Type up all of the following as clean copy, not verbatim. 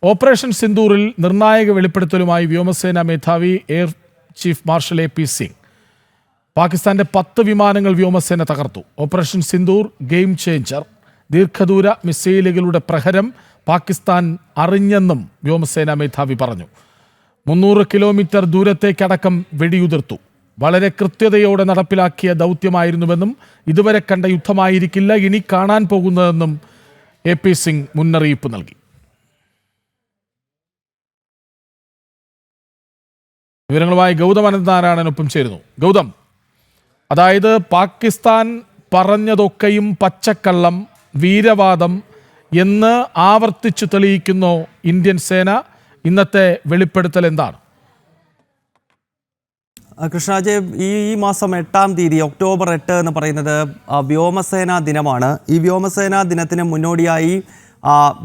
Operation സിന്ദൂറിൽ നിർണായക വെളിപ്പെടുത്തലുമായി വ്യോമസേന മേധാവി air chief marshal AP Singh. പാകിസ്ഥാന്റെ 10 വിമാനങ്ങൾ വ്യോമസേന തകർത്തു. Operation Sindoor game changer. ദീർഘദൂര മിസൈലുകളുടെ പ്രഹരം പാകിസ്ഥാൻ അറിഞ്ഞെന്നും വ്യോമസേന മേധാവി പറഞ്ഞു. 300 കിലോമീറ്റർ ദൂരത്തേക്കടക്കം വെടിയുതിർത്തു. വളരെ കൃത്യതയോടെ നടപ്പിലാക്കിയ ദൗത്യമായിരുന്നുവെന്നും ഇതുവരെ കണ്ട യുദ്ധമായിരിക്കില്ല ഇനി കാണാൻ പോകുന്നതെന്നും AP സിംഗ് മുന്നറിയിപ്പ് നൽകി. വിവരങ്ങളുമായി ഗൗതം അനന്തനാരായണനൊപ്പം ചേരുന്നു. ഗൗതം, അതായത് പാകിസ്ഥാൻ പറഞ്ഞതൊക്കെയും പച്ചക്കള്ളം, വീരവാദം എന്ന് ആവർത്തിച്ചു തെളിയിക്കുന്നു ഇന്ത്യൻ സേന. ഇന്നത്തെ വെളിപ്പെടുത്തൽ എന്താണ്? കൃഷ്ണാജ്, ഈ മാസം 8-ാം തീയതി ഒക്ടോബർ 8 എന്ന് പറയുന്നത് വ്യോമസേനാ ദിനമാണ്. ഈ വ്യോമസേനാ ദിനത്തിന് മുന്നോടിയായി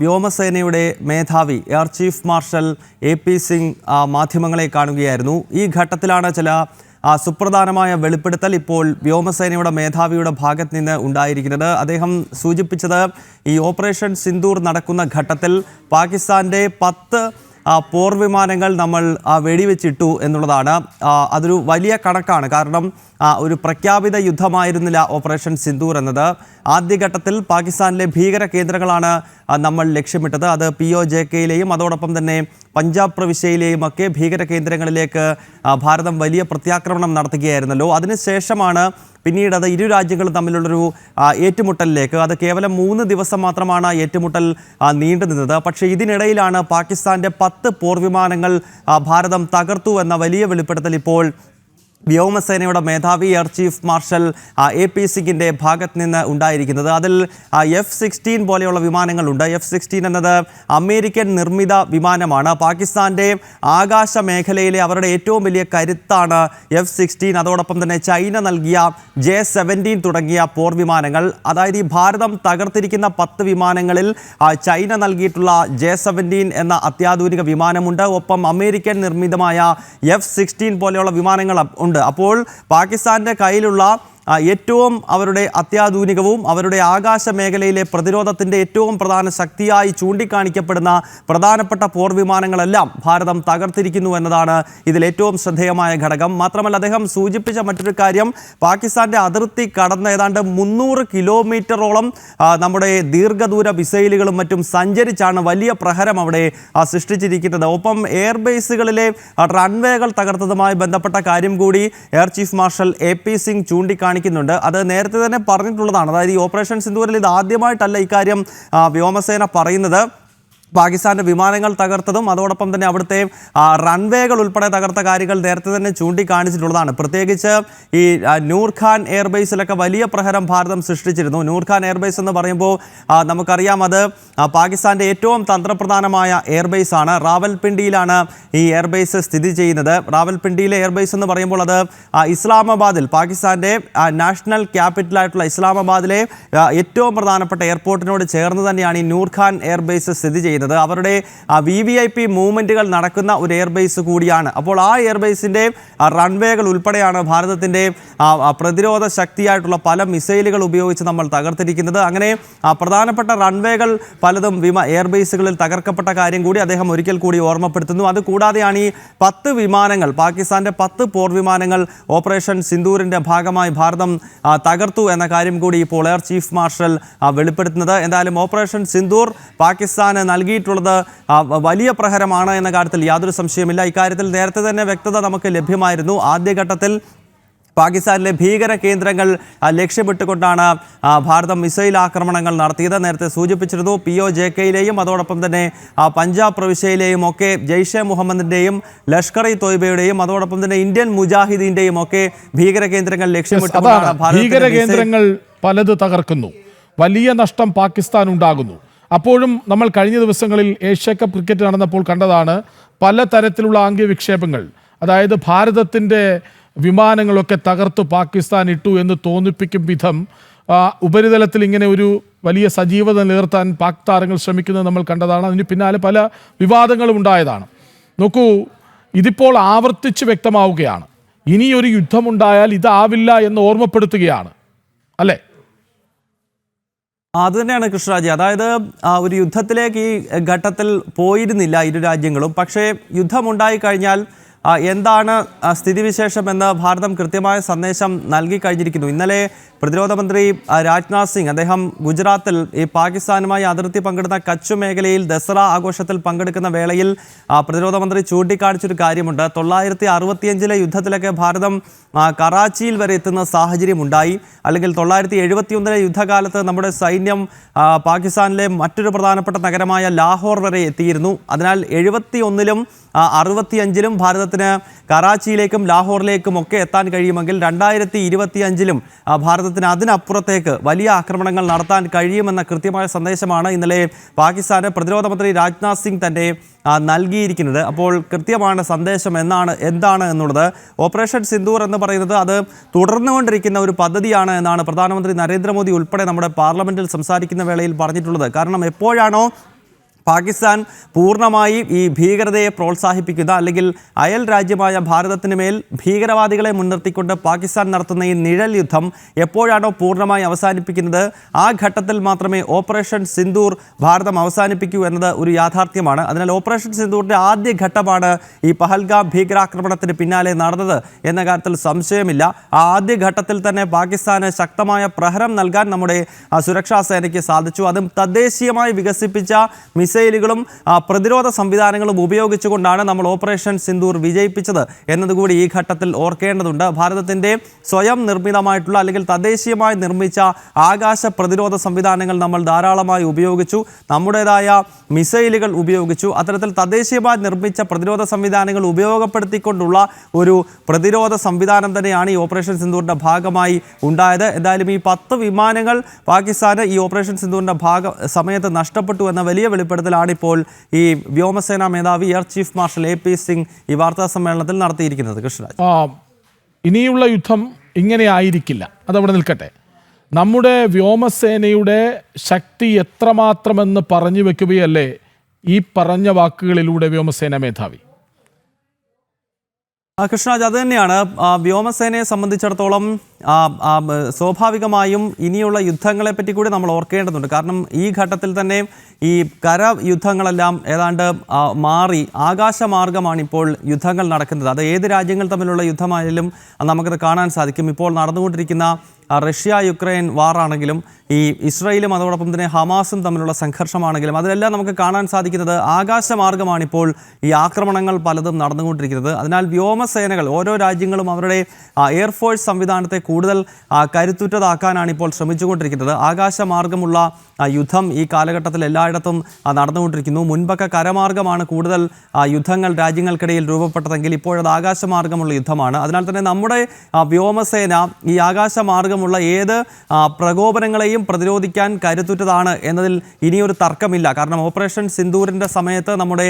വ്യോമസേനയുടെ മേധാവി air chief marshal AP Singh മാധ്യമങ്ങളെ കാണുകയായിരുന്നു. ഈ ഘട്ടത്തിലാണ് ചില സുപ്രധാനമായ വെളിപ്പെടുത്തൽ ഇപ്പോൾ വ്യോമസേനയുടെ മേധാവിയുടെ ഭാഗത്ത് നിന്ന് ഉണ്ടായിരിക്കുന്നത്. അദ്ദേഹം സൂചിപ്പിച്ചത് ഈ ഓപ്പറേഷൻ സിന്ദൂർ നടക്കുന്ന ഘട്ടത്തിൽ പാകിസ്ഥാൻ്റെ 10 പോർവിമാനങ്ങൾ നമ്മൾ വെടിവെച്ചിട്ടു എന്നുള്ളതാണ്. അതൊരു വലിയ കണക്കാണ്. കാരണം ഒരു പ്രഖ്യാപിത യുദ്ധമായിരുന്നില്ല ഓപ്പറേഷൻ സിന്ദൂർ എന്നത്. ആദ്യഘട്ടത്തിൽ പാകിസ്ഥാനിലെ ഭീകര കേന്ദ്രങ്ങളാണ് നമ്മൾ ലക്ഷ്യമിട്ടത്. അത് POJKയിലെയും അതോടൊപ്പം തന്നെ പഞ്ചാബ് പ്രവിശ്യയിലെയും ഒക്കെ ഭീകര കേന്ദ്രങ്ങളിലേക്ക് ഭാരതം വലിയ പ്രത്യാക്രമണം നടത്തുകയായിരുന്നല്ലോ. അതിനുശേഷമാണ് പിന്നീട് അത് ഇരു രാജ്യങ്ങളും തമ്മിലുള്ളൊരു ഏറ്റുമുട്ടലിലേക്ക്, അത് കേവലം 3 ദിവസം മാത്രമാണ് ഏറ്റുമുട്ടൽ നീണ്ടു നിന്നത്. പക്ഷേ ഇതിനിടയിലാണ് പാകിസ്ഥാൻ്റെ 10 പോർവിമാനങ്ങൾ ഭാരതം തകർത്തു എന്ന വലിയ വെളിപ്പെടുത്തൽ ഇപ്പോൾ വ്യോമസേനയുടെ മേധാവി എയർ ചീഫ് മാർഷൽ AP സിംഗിൻ്റെ ഭാഗത്ത് നിന്ന് ഉണ്ടായിരിക്കുന്നത്. അതിൽ F-16 പോലെയുള്ള വിമാനങ്ങളുണ്ട്. F-16 എന്നത് അമേരിക്കൻ നിർമ്മിത വിമാനമാണ്. പാകിസ്ഥാൻ്റെ ആകാശ മേഖലയിലെ അവരുടെ ഏറ്റവും വലിയ കരുത്താണ് F-16. അതോടൊപ്പം തന്നെ ചൈന നൽകിയ J-17 തുടങ്ങിയ പോർ വിമാനങ്ങൾ. അതായത് ഈ ഭാരതം തകർത്തിരിക്കുന്ന 10 വിമാനങ്ങളിൽ ചൈന നൽകിയിട്ടുള്ള J-17 എന്ന അത്യാധുനിക വിമാനമുണ്ട്. ഒപ്പം അമേരിക്കൻ നിർമ്മിതമായ F-16 പോലെയുള്ള വിമാനങ്ങൾ ഉണ്ട്. അപ്പോൾ പാകിസ്ഥാന്റെ കയ്യിലുള്ള ഏറ്റവും അവരുടെ അത്യാധുനികവും അവരുടെ ആകാശ മേഖലയിലെ പ്രതിരോധത്തിൻ്റെ ഏറ്റവും പ്രധാന ശക്തിയായി ചൂണ്ടിക്കാണിക്കപ്പെടുന്ന പ്രധാനപ്പെട്ട പോർ വിമാനങ്ങളെല്ലാം ഭാരതം തകർത്തിരിക്കുന്നു എന്നതാണ് ഇതിൽ ഏറ്റവും ശ്രദ്ധേയമായ ഘടകം. മാത്രമല്ല, അദ്ദേഹം സൂചിപ്പിച്ച മറ്റൊരു കാര്യം, പാകിസ്ഥാന്റെ അതിർത്തി കടന്ന് ഏതാണ്ട് 300 കിലോമീറ്ററോളം നമ്മുടെ ദീർഘദൂര മിസൈലുകളും മറ്റും സഞ്ചരിച്ചാണ് വലിയ പ്രഹരം അവിടെ സൃഷ്ടിച്ചിരിക്കുന്നത്. ഒപ്പം എയർബേസുകളിലെ റൺവേകൾ തകർത്തതുമായി ബന്ധപ്പെട്ട കാര്യം കൂടി air chief marshal AP Singh ചൂണ്ടിക്കാണിക്കുന്നുണ്ട്. അത് നേരത്തെ തന്നെ പറഞ്ഞിട്ടുള്ളതാണ്. അതായത് ഈ ഓപ്പറേഷൻ സിന്ദൂരിൽ ഇത് ആദ്യമായിട്ടല്ല ഇക്കാര്യം വ്യോമസേന പറയുന്നത്. പാകിസ്ഥാൻ്റെ വിമാനങ്ങൾ തകർത്തതും അതോടൊപ്പം തന്നെ അവിടുത്തെ റൺവേകൾ ഉൾപ്പെടെ തകർത്ത കാര്യങ്ങൾ നേരത്തെ തന്നെ ചൂണ്ടിക്കാണിച്ചിട്ടുള്ളതാണ്. പ്രത്യേകിച്ച് ഈ നൂർഖാൻ എയർബേസിലൊക്കെ വലിയ പ്രഹരം ഭാരതം സൃഷ്ടിച്ചിരുന്നു. നൂർഖാൻ എയർബേസ് എന്ന് പറയുമ്പോൾ നമുക്കറിയാം, അത് പാകിസ്ഥാൻ്റെ ഏറ്റവും തന്ത്രപ്രധാനമായ എയർബേസാണ്. റാവൽപിണ്ടിയിലാണ് ഈ എയർബേസ് സ്ഥിതി ചെയ്യുന്നത്. റാവൽപിണ്ടിയിലെ എയർബേസ് എന്ന് പറയുമ്പോൾ അത് ഇസ്ലാമാബാദിൽ, പാകിസ്ഥാൻ്റെ നാഷണൽ ക്യാപിറ്റലായിട്ടുള്ള ഇസ്ലാമാബാദിലെ ഏറ്റവും പ്രധാനപ്പെട്ട എയർപോർട്ടിനോട് ചേർന്ന് തന്നെയാണ് ഈ നൂർഖാൻ എയർബേസ് സ്ഥിതി ചെയ്യുന്നത്. അവരുടെ VVIP മൂവ്മെന്റുകൾ നടക്കുന്ന ഒരു എയർബേസ് കൂടിയാണ്. അപ്പോൾ ആ എയർബേസിന്റെ റൺവേകൾ ഉൾപ്പെടെയാണ് ഭാരതത്തിന്റെ പ്രതിരോധ ശക്തിയായിട്ടുള്ള പല മിസൈലുകൾ ഉപയോഗിച്ച് നമ്മൾ തകർത്തിരിക്കുന്നത്. അങ്ങനെ പ്രധാനപ്പെട്ട റൺവേകൾ പലതും എയർബേസുകളിൽ തകർക്കപ്പെട്ട കാര്യം കൂടി അദ്ദേഹം ഒരിക്കൽ കൂടി ഓർമ്മപ്പെടുത്തുന്നു. അതുകൂടാതെയാണ് ഈ 10 വിമാനങ്ങൾ, പാകിസ്ഥാന്റെ 10 പോർ വിമാനങ്ങൾ ഓപ്പറേഷൻ സിന്ദൂരിന്റെ ഭാഗമായി ഭാരതം തകർത്തു എന്ന കാര്യം കൂടി ഇപ്പോൾ എയർ ചീഫ് മാർഷൽ വെളിപ്പെടുത്തുന്നത്. എന്തായാലും ഓപ്പറേഷൻ സിന്ദൂർ പാകിസ്ഥാന് നൽകിയിട്ടുള്ളത് വലിയ പ്രഹരമാണ് എന്ന കാര്യത്തിൽ യാതൊരു സംശയമില്ല. ഇക്കാര്യത്തിൽ നേരത്തെ തന്നെ വ്യക്തത നമുക്ക് ലഭ്യമായിരുന്നു. ആദ്യഘട്ടത്തിൽ പാകിസ്ഥാനിലെ ഭീകര കേന്ദ്രങ്ങൾ ലക്ഷ്യമിട്ടുകൊണ്ടാണ് ഭാരതം മിസൈൽ ആക്രമണങ്ങൾ നടത്തിയത്. നേരത്തെ സൂചിപ്പിച്ചിരുന്നു, POJKയിലെയും അതോടൊപ്പം തന്നെ പഞ്ചാബ് പ്രവിശ്യയിലെയും ഒക്കെ ജെയ്ഷെ മുഹമ്മദിൻ്റെയും ലഷ്കർ ഇ തോയ്ബയുടെയും അതോടൊപ്പം തന്നെ ഇന്ത്യൻ മുജാഹിദീൻ്റെയും ഒക്കെ ഭീകര കേന്ദ്രങ്ങൾ ലക്ഷ്യമിട്ടുകൊണ്ടാണ് ഭീകര കേന്ദ്രങ്ങൾ പലത് തകർക്കുന്നു. വലിയ നഷ്ടം പാകിസ്ഥാൻ ഉണ്ടാകുന്നു. അപ്പോഴും നമ്മൾ കഴിഞ്ഞ ദിവസങ്ങളിൽ ഏഷ്യ കപ്പ് ക്രിക്കറ്റ് നടന്നപ്പോൾ കണ്ടതാണ് പലതരത്തിലുള്ള ആംഗ്യവിക്ഷേപങ്ങൾ. അതായത് ഭാരതത്തിൻ്റെ വിമാനങ്ങളൊക്കെ തകർത്ത് പാകിസ്ഥാൻ ഇട്ടു എന്ന് തോന്നിപ്പിക്കും വിധം ഉപരിതലത്തിൽ ഇങ്ങനെ ഒരു വലിയ സജീവത നിലനിർത്താൻ പാക് താരങ്ങൾ ശ്രമിക്കുന്നത് നമ്മൾ കണ്ടതാണ്. അതിന് പിന്നാലെ പല വിവാദങ്ങളും ഉണ്ടായതാണ്. നോക്കൂ, ഇതിപ്പോൾ ആവർത്തിച്ച് വ്യക്തമാവുകയാണ്. ഇനിയൊരു യുദ്ധമുണ്ടായാൽ ഇതാവില്ല എന്ന് ഓർമ്മപ്പെടുത്തുകയാണ്, അല്ലേ? അത് തന്നെയാണ് കൃഷ്ണരാജ്. അതായത് ഒരു യുദ്ധത്തിലേക്ക് ഈ ഘട്ടത്തിൽ പോയിരുന്നില്ല ഇരു രാജ്യങ്ങളും. പക്ഷേ യുദ്ധമുണ്ടായി കഴിഞ്ഞാൽ എന്താണ് സ്ഥിതിവിശേഷം എന്ന് ഭാരതം കൃത്യമായ സന്ദേശം നൽകി കഴിഞ്ഞിരിക്കുന്നു. ഇന്നലെ പ്രതിരോധ മന്ത്രി രാജ്നാഥ് സിംഗ് അദ്ദേഹം ഗുജറാത്തിൽ ഈ പാകിസ്ഥാനുമായി അതിർത്തി പങ്കിടുന്ന കച്ച് മേഖലയിൽ ദസറ ആഘോഷത്തിൽ പങ്കെടുക്കുന്ന വേളയിൽ പ്രതിരോധ മന്ത്രി ചൂണ്ടിക്കാണിച്ചൊരു കാര്യമുണ്ട്. 965 യുദ്ധത്തിലൊക്കെ ഭാരതം കറാച്ചിയിൽ വരെ എത്തുന്ന സാഹചര്യമുണ്ടായി. അല്ലെങ്കിൽ 971 യുദ്ധകാലത്ത് നമ്മുടെ സൈന്യം പാകിസ്ഥാനിലെ മറ്റൊരു പ്രധാനപ്പെട്ട നഗരമായ ലാഹോർ വരെ എത്തിയിരുന്നു. അതിനാൽ 71-ലും 65-ലും ഭാരതത്തിന് കറാച്ചിയിലേക്കും ലാഹോറിലേക്കും ഒക്കെ എത്താൻ കഴിയുമെങ്കിൽ 2025-ലും ഭാരതത്തിന് അതിനപ്പുറത്തേക്ക് വലിയ ആക്രമണങ്ങൾ നടത്താൻ കഴിയുമെന്ന കൃത്യമായ സന്ദേശമാണ് ഇന്നലെ പാകിസ്ഥാന് പ്രതിരോധ മന്ത്രി രാജ്നാഥ് സിംഗ് തന്നെ നൽകിയിരിക്കുന്നത്. അപ്പോൾ കൃത്യമാണ് സന്ദേശം എന്താണ് എന്നുള്ളത്. ഓപ്പറേഷൻ സിന്ദൂർ എന്ന് പറയുന്നത് അത് തുടർന്നുകൊണ്ടിരിക്കുന്ന ഒരു പദ്ധതിയാണ് എന്നാണ് പ്രധാനമന്ത്രി നരേന്ദ്രമോദി ഉൾപ്പെടെ നമ്മുടെ പാർലമെന്റിൽ സംസാരിക്കുന്ന വേളയിൽ പറഞ്ഞിട്ടുള്ളത്. കാരണം എപ്പോഴാണോ പാകിസ്ഥാൻ പൂർണ്ണമായി ഈ ഭീകരതയെ പ്രോത്സാഹിപ്പിക്കുന്ന അല്ലെങ്കിൽ അയൽ രാജ്യമായ ഭാരതത്തിന് മേൽ ഭീകരവാദികളെ മുൻനിർത്തിക്കൊണ്ട് പാകിസ്ഥാൻ നടത്തുന്ന ഈ നിഴൽ യുദ്ധം എപ്പോഴാണോ പൂർണ്ണമായി അവസാനിപ്പിക്കുന്നത് ആ ഘട്ടത്തിൽ മാത്രമേ ഓപ്പറേഷൻ സിന്ദൂർ ഭാരതം അവസാനിപ്പിക്കൂ എന്നത് ഒരു യാഥാർത്ഥ്യമാണ്. അതിനാൽ ഓപ്പറേഷൻ സിന്ദൂറിൻ്റെ ആദ്യ ഘട്ടമാണ് ഈ പഹൽഗാം ഭീകരാക്രമണത്തിന് പിന്നാലെ നടന്നത് എന്ന കാര്യത്തിൽ സംശയമില്ല. ആ ആദ്യ ഘട്ടത്തിൽ തന്നെ പാകിസ്ഥാന് ശക്തമായ പ്രഹരം നൽകാൻ നമ്മുടെ സുരക്ഷാ സേനയ്ക്ക് സാധിച്ചു. അതും തദ്ദേശീയമായി വികസിപ്പിച്ച മിസൈലുകളും പ്രതിരോധ സംവിധാനങ്ങളും ഉപയോഗിച്ചുകൊണ്ടാണ് നമ്മൾ ഓപ്പറേഷൻ സിന്ദൂർ വിജയിപ്പിച്ചത് എന്നതുകൂടി ഈ ഘട്ടത്തിൽ ഓർക്കേണ്ടതുണ്ട്. ഭാരതത്തിൻ്റെ സ്വയം നിർമ്മിതമായിട്ടുള്ള അല്ലെങ്കിൽ തദ്ദേശീയമായി നിർമ്മിച്ച ആകാശ പ്രതിരോധ സംവിധാനങ്ങൾ നമ്മൾ ധാരാളമായി ഉപയോഗിച്ചു. നമ്മുടേതായ മിസൈലുകൾ ഉപയോഗിച്ചു. അത്തരത്തിൽ തദ്ദേശീയമായി നിർമ്മിച്ച പ്രതിരോധ സംവിധാനങ്ങൾ ഉപയോഗപ്പെടുത്തിക്കൊണ്ടുള്ള ഒരു പ്രതിരോധ സംവിധാനം തന്നെയാണ് ഈ ഓപ്പറേഷൻ സിന്ദൂറിൻ്റെ ഭാഗമായി ഉണ്ടായത്. എന്തായാലും ഈ 10 വിമാനങ്ങൾ പാകിസ്ഥാന് ഈ ഓപ്പറേഷൻ സിന്ദൂറിൻ്റെ സമയത്ത് നഷ്ടപ്പെട്ടു എന്ന വലിയ വെളിപ്പെടുത്തലാണിപ്പോൾ ഈ വ്യോമസേനാ മേധാവി air chief marshal AP Singh ഈ വാർത്താ സമ്മേളനത്തിൽ നടത്തിയിരിക്കുന്നത്. കൃഷ്ണരാജ്, ഇനിയുള്ള യുദ്ധം ഇങ്ങനെ ആയിരിക്കില്ല, അതവിടെ നിൽക്കട്ടെ. നമ്മുടെ വ്യോമസേനയുടെ ശക്തി എത്രമാത്രമെന്ന് പറഞ്ഞു വെക്കുകയല്ലേ ഈ പറഞ്ഞ വാക്കുകളിലൂടെ വ്യോമസേന മേധാവി? കൃഷ്ണരാജ്, അത് തന്നെയാണ്. വ്യോമസേനയെ സംബന്ധിച്ചിടത്തോളം സ്വാഭാവികമായും ഇനിയുള്ള യുദ്ധങ്ങളെപ്പറ്റി കൂടി നമ്മൾ ഓർക്കേണ്ടതുണ്ട്. കാരണം ഈ ഘട്ടത്തിൽ തന്നെ ഈ കര യുദ്ധങ്ങളെല്ലാം ഏതാണ്ട് മാറി ആകാശമാർഗമാണ് ഇപ്പോൾ യുദ്ധങ്ങൾ നടക്കുന്നത്. അത് ഏത് രാജ്യങ്ങൾ തമ്മിലുള്ള യുദ്ധമായാലും നമുക്കത് കാണാൻ സാധിക്കും. ഇപ്പോൾ നടന്നുകൊണ്ടിരിക്കുന്ന റഷ്യ യുക്രൈൻ വാറാണെങ്കിലും ഈ ഇസ്രായേലും അതോടൊപ്പം തന്നെ ഹമാസും തമ്മിലുള്ള സംഘർഷമാണെങ്കിലും അതിലെല്ലാം നമുക്ക് കാണാൻ സാധിക്കുന്നത് ആകാശമാർഗമാണിപ്പോൾ ഈ ആക്രമണങ്ങൾ പലതും നടന്നുകൊണ്ടിരിക്കുന്നത്. അതിനാൽ വ്യോമസേനകൾ ഓരോ രാജ്യങ്ങളും അവരുടെ എയർഫോഴ്സ് സംവിധാനത്തെ കൂടുതൽ കരുത്തുറ്റതാക്കാനാണ് ഇപ്പോൾ ശ്രമിച്ചുകൊണ്ടിരിക്കുന്നത്. ആകാശമാർഗമുള്ള യുദ്ധം ഈ കാലഘട്ടത്തിൽ എല്ലായിടത്തും നടന്നുകൊണ്ടിരിക്കുന്നു. മുൻപൊക്കെ കരമാർഗമാണ് കൂടുതൽ യുദ്ധങ്ങൾ രാജ്യങ്ങൾക്കിടയിൽ രൂപപ്പെട്ടതെങ്കിൽ ഇപ്പോഴത് ആകാശമാർഗമുള്ള യുദ്ധമാണ്. അതിനാൽ തന്നെ നമ്മുടെ വ്യോമസേന ഈ ആകാശമാർഗമുള്ള ഏത് പ്രകോപനങ്ങളെയും പ്രതിരോധിക്കാൻ കരുത്തുറ്റതാണ് എന്നതിൽ ഇനിയൊരു തർക്കമില്ല. കാരണം ഓപ്പറേഷൻ സിന്ദൂറിൻ്റെ സമയത്ത് നമ്മുടെ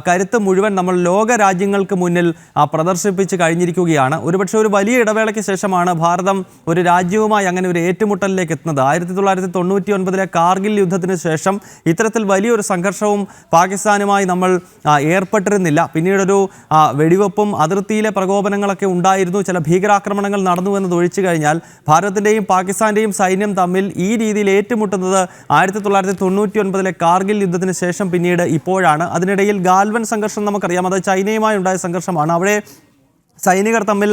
കരുത്ത് മുഴുവൻ നമ്മൾ ലോക രാജ്യങ്ങൾക്ക് മുന്നിൽ പ്രദർശിപ്പിച്ച് കഴിഞ്ഞിരിക്കുകയാണ്. ഒരുപക്ഷെ ഒരു വലിയ ഇടവേളയ്ക്ക് ശേഷമാണ് ഭാരതം ഒരു രാജ്യവുമായി അങ്ങനെ ഒരു ഏറ്റുമുട്ടലിലേക്ക് എത്തുന്നത്. 1999 കാർഗിൽ യുദ്ധത്തിന് ശേഷം ഇത്തരത്തിൽ വലിയൊരു സംഘർഷവും പാകിസ്ഥാനുമായി നമ്മൾ ഏർപ്പെട്ടിരുന്നില്ല. പിന്നീടൊരു വെടിവെപ്പും അതിർത്തിയിലെ പ്രകോപനങ്ങളൊക്കെ ഉണ്ടായിരുന്നു. ചില ഭീകരാക്രമണങ്ങൾ നടന്നു എന്നത് ഒഴിച്ചു കഴിഞ്ഞാൽ ഭാരതത്തിൻ്റെയും പാകിസ്ഥാൻ്റെയും സൈന്യം തമ്മിൽ ഈ രീതിയിൽ ഏറ്റുമുട്ടുന്നത് 1999 കാർഗിൽ യുദ്ധത്തിന് ശേഷം പിന്നീട് ഇപ്പോഴാണ്. അതിനിടയിൽ ഗാൽവൻ സംഘർഷം നമുക്കറിയാം, അത് ചൈനയുമായി ഉണ്ടായ സംഘർഷമാണ്. അവിടെ സൈനികർ തമ്മിൽ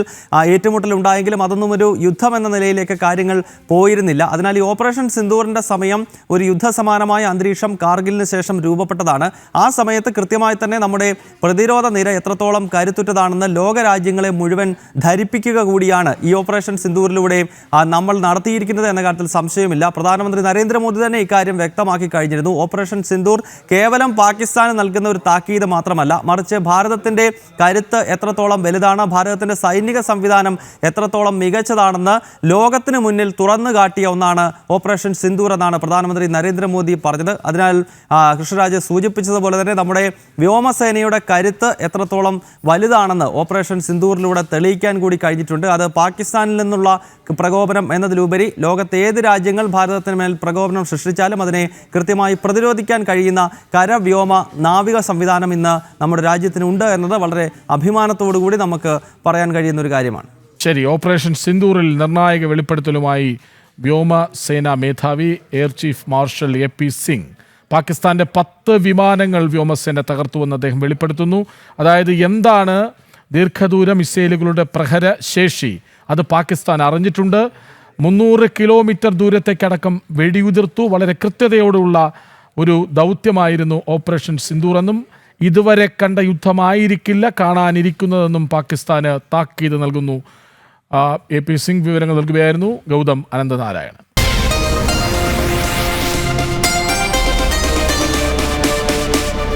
ഏറ്റുമുട്ടലുണ്ടായെങ്കിലും അതൊന്നും ഒരു യുദ്ധം എന്ന നിലയിലേക്ക് കാര്യങ്ങൾ പോയിരുന്നില്ല. അതിനാൽ ഈ ഓപ്പറേഷൻ സിന്ദൂറിൻ്റെ സമയം ഒരു യുദ്ധസമാനമായ അന്തരീക്ഷം കാർഗിലിന് ശേഷം രൂപപ്പെട്ടതാണ്. ആ സമയത്ത് കൃത്യമായി തന്നെ നമ്മുടെ പ്രതിരോധ നിര എത്രത്തോളം കരുത്തുറ്റതാണെന്ന് ലോകരാജ്യങ്ങളെ മുഴുവൻ ധരിപ്പിക്കുക കൂടിയാണ് ഈ ഓപ്പറേഷൻ സിന്ദൂറിലൂടെ നമ്മൾ നടത്തിയിരിക്കുന്നത് എന്ന കാര്യത്തിൽ സംശയമില്ല. പ്രധാനമന്ത്രി നരേന്ദ്രമോദി തന്നെ ഇക്കാര്യം വ്യക്തമാക്കി കഴിഞ്ഞിരുന്നു. ഓപ്പറേഷൻ സിന്ദൂർ കേവലം പാകിസ്ഥാന് നൽകുന്ന ഒരു താക്കീത് മാത്രമല്ല, മറിച്ച് ഭാരതത്തിൻ്റെ കരുത്ത് എത്രത്തോളം വലുതാണ്, ഭാരതത്തിൻ്റെ സൈനിക സംവിധാനം എത്രത്തോളം മികച്ചതാണെന്ന് ലോകത്തിന് മുന്നിൽ തുറന്നു കാട്ടിയ ഒന്നാണ് ഓപ്പറേഷൻ സിന്ദൂർ എന്നാണ് പ്രധാനമന്ത്രി നരേന്ദ്രമോദി പറഞ്ഞത്. അതിനാൽ കൃഷ്ണരാജ് സൂചിപ്പിച്ചതുപോലെ തന്നെ നമ്മുടെ വ്യോമസേനയുടെ കരുത്ത് എത്രത്തോളം വലുതാണെന്ന് ഓപ്പറേഷൻ സിന്ദൂറിലൂടെ തെളിയിക്കാൻ കൂടി കഴിഞ്ഞിട്ടുണ്ട്. അത് പാകിസ്ഥാനിൽ നിന്നുള്ള പ്രകോപനം എന്നതിലുപരി ലോകത്തെ ഏത് രാജ്യങ്ങൾ ഭാരതത്തിന് മേൽ പ്രകോപനം സൃഷ്ടിച്ചാലും അതിനെ കൃത്യമായി പ്രതിരോധിക്കാൻ കഴിയുന്ന കര, വ്യോമ, നാവിക സംവിധാനം ഇന്ന് നമ്മുടെ രാജ്യത്തിനുണ്ട് എന്നത് വളരെ അഭിമാനത്തോടു കൂടി നമുക്ക് പറയാൻ കഴിയുന്ന ഒരു കാര്യമാണ്. ശരി, ഓപ്പറേഷൻ സിന്ദൂറിൽ നിർണായക വെളിപ്പെടുത്തലുമായി വ്യോമസേനാ മേധാവി air chief marshal AP Singh. പാകിസ്ഥാന്റെ 10 വിമാനങ്ങൾ വ്യോമസേന തകർത്തുവെന്ന് അദ്ദേഹം വെളിപ്പെടുത്തുന്നു. അതായത് എന്താണ് ദീർഘദൂര മിസൈലുകളുടെ പ്രഹരശേഷി, അത് പാകിസ്ഥാൻ അറിഞ്ഞിട്ടുണ്ട്. 300 കിലോമീറ്റർ ദൂരത്തേക്കടക്കം വെടിയുതിർത്തു. വളരെ കൃത്യതയോടുള്ള ഒരു ദൗത്യമായിരുന്നു ഓപ്പറേഷൻ സിന്ദൂർ എന്നും ഇതുവരെ കണ്ട യുദ്ധമായിരിക്കില്ല കാണാനിരിക്കുന്നതെന്നും പാകിസ്ഥാന് താക്കീത് നൽകുന്നു. AP സിംഗ് വിവരങ്ങൾ നൽകുകയായിരുന്നു ഗൗതം അനന്തനാരായണൻ.